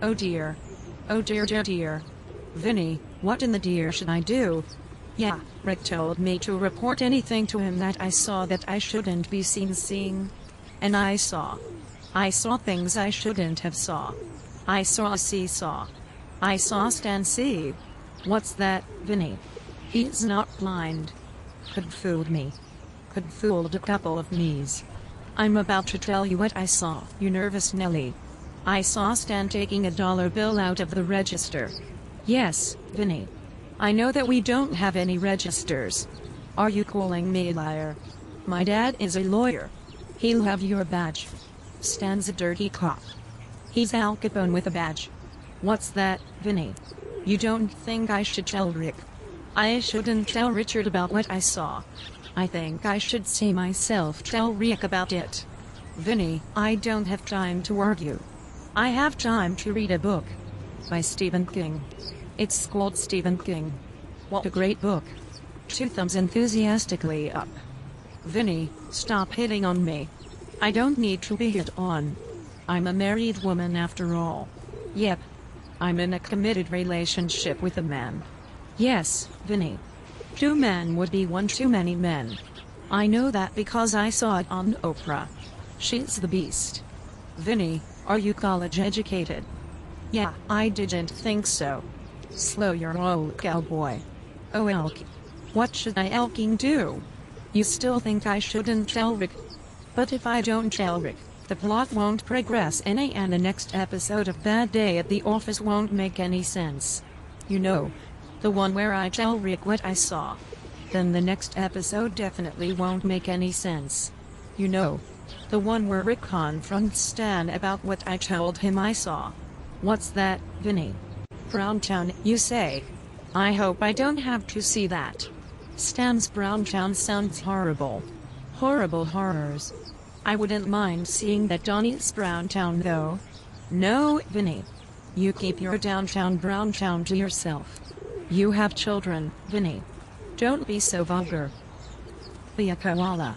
Oh dear. Oh dear, dear, dear. Vinny, what in the dear should I do? Yeah, Rick told me to report anything to him that I saw that I shouldn't be seen seeing. And I saw. I saw things I shouldn't have saw. I saw a seesaw. I saw Stan see. What's that, Vinny? He's not blind. Could fooled me. Could fooled a couple of me's. I'm about to tell you what I saw, you nervous Nelly. I saw Stan taking a dollar bill out of the register. Yes, Vinny. I know that we don't have any registers. Are you calling me a liar? My dad is a lawyer. He'll have your badge. Stan's a dirty cop. He's Al Capone with a badge. What's that, Vinny? You don't think I should tell Rick? I shouldn't tell Richard about what I saw. I think I should say myself tell Rick about it. Vinny, I don't have time to argue. I have time to read a book. By Stephen King. It's called Stephen King. What a great book. 2 thumbs enthusiastically up. Vinny, stop hitting on me. I don't need to be hit on. I'm a married woman after all. Yep. I'm in a committed relationship with a man. Yes, Vinny. 2 men would be one too many men. I know that because I saw it on Oprah. She's the beast. Vinny, are you college educated? Yeah, I didn't think so. Slow your roll, cowboy. Oh elk. What should I elking do? You still think I shouldn't tell Rick? But if I don't tell Rick, the plot won't progress any and the next episode of Bad Day at the Office won't make any sense. You know, the one where I tell Rick what I saw. Then the next episode definitely won't make any sense. You know, the one where Rick confronts Stan about what I told him I saw. What's that, Vinny? Browntown, you say? I hope I don't have to see that. Stan's Browntown sounds horrible. Horrible horrors. I wouldn't mind seeing that Donnie's Browntown though. No, Vinny. You keep your downtown Browntown to yourself. You have children, Vinny. Don't be so vulgar. Be a koala.